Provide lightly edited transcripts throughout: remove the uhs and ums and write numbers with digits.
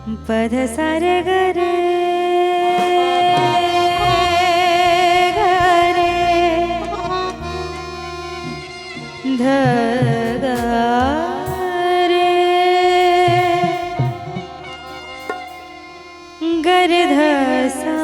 पध सारे गरे ध ग रे गरे ध सा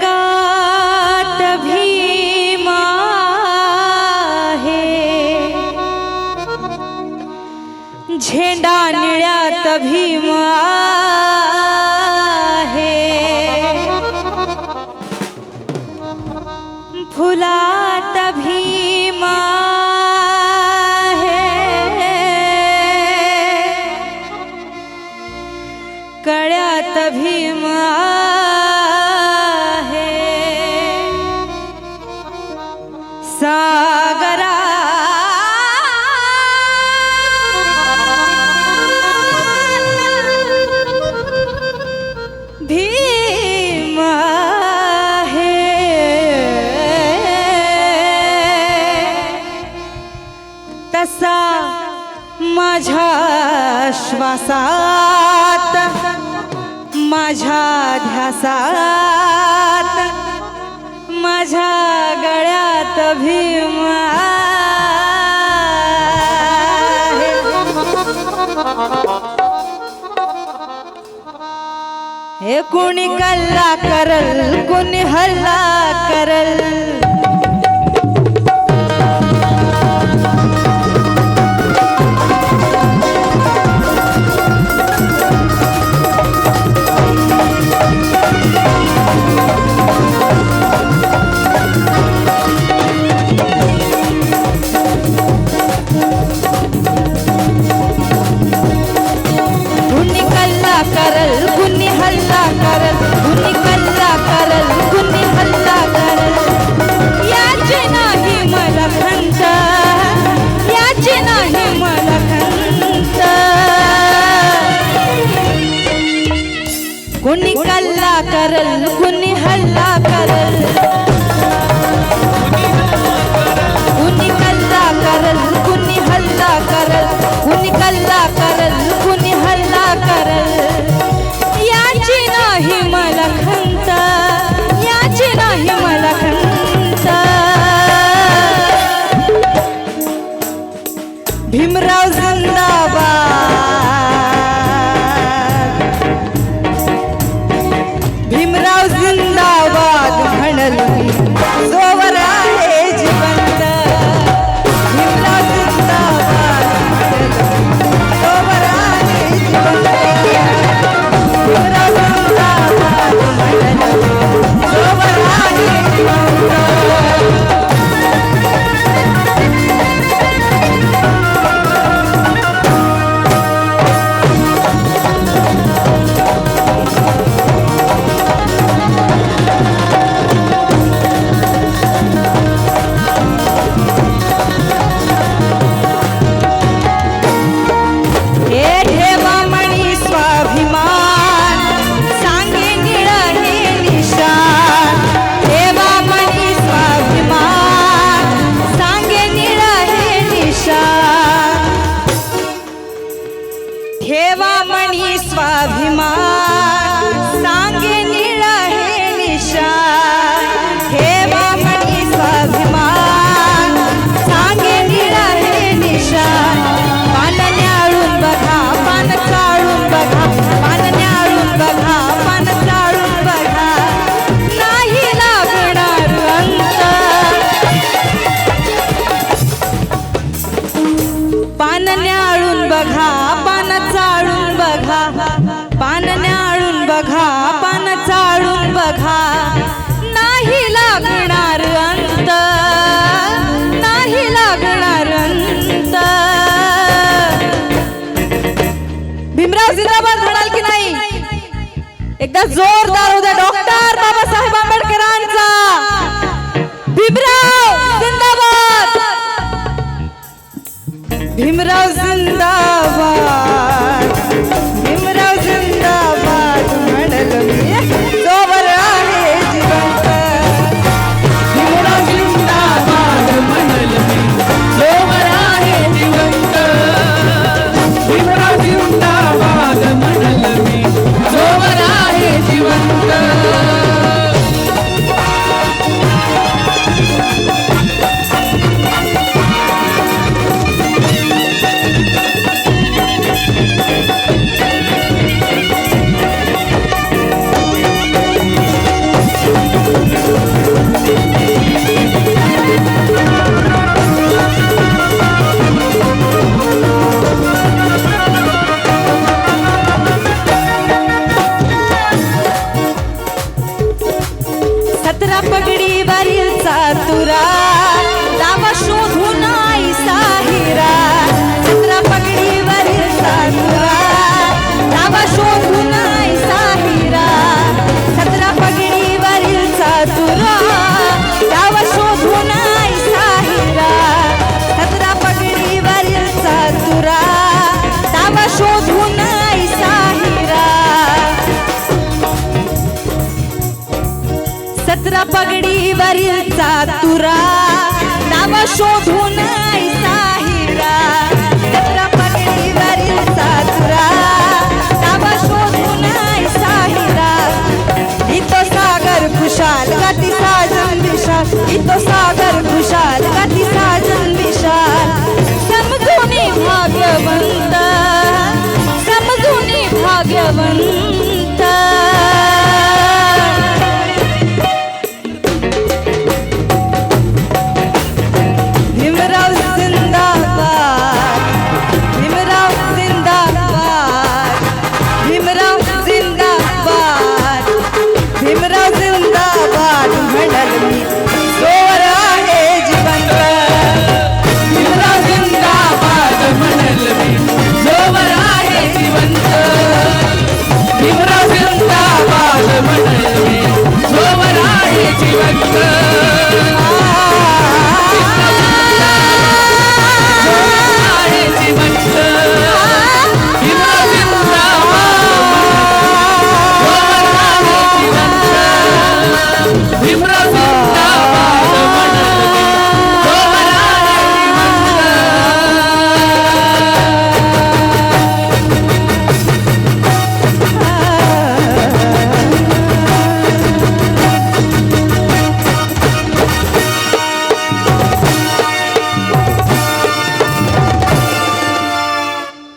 सप्तरंगात भीमा आहे, झेंडा निळ्यात भीमा आहे, फुलात भीमा आहे, कळ्यात भीमा सागरा भीमा है, तसा माझ्या श्वासात माझ्या ध्यासात माझ्या गळ्यात भीमा हे कोणी कल्ला करल कोणी हल्ला करल, कुणी कल्ला करल कुणी हल्ला करल, कुणी कल्ला करल कुणी हल्ला करल, कुणी कल्ला करल कुणी हल्ला करल, याची नाही मला खंत, याची नाही मला खंत. भीमराव जिंदाबाद, भीमराव जिंदाबाद म्हणल जोवर आहे जिवंत, भीमराव जिंदाबाद म्हणल जोवर आहे जिवंत, भीमराव जिंदाबाद म्हणल जोवर आहे जिवंत. ठेवा मणी स्वाभिमान सांगे निळा हे निशान, ठेवा मणी स्वाभिमान सांगे निळा हे निशान. पान न्याळून बघा पान चाळून बघा, पान न्याळून बघा पान चाळून बघा, नाही लागणार अंत. पान न्याळून बघा पान चाळून बघा पान न्याळून बघा पान चाळून बघा नाही लागणार अंत नाही लागणार अंत भीमराव जिंदाबाद म्हणाल की नाही एकदा जोरदार उद्या डॉक्टर बाबासाहेब आंबेडकरांचा भीमराव जिंदाबाद भीमराव जिंदाबाद भीमराव जिंदाबाद म्हणल मी जोवर आहे जिवंत भीमराव जिंदाबाद म्हणल मी जोवर आहे जिवंत भीमराव जिंदाबाद म्हणल मी जोवर आहे जिवंत सतरा पगडीवरील चातुरा दावा शोधून आईसा हिरा सतरा पगडीवरील चातुरा दावा शोधून आईसा हिरा सतरा पगडीवरील चातुरा दावा शोधून आईसा हिरा सतरा पगडीवरील चातुरा दावा शोधून आईसा हिरा सतरा पगडीवरील चातुरा नाव शोधून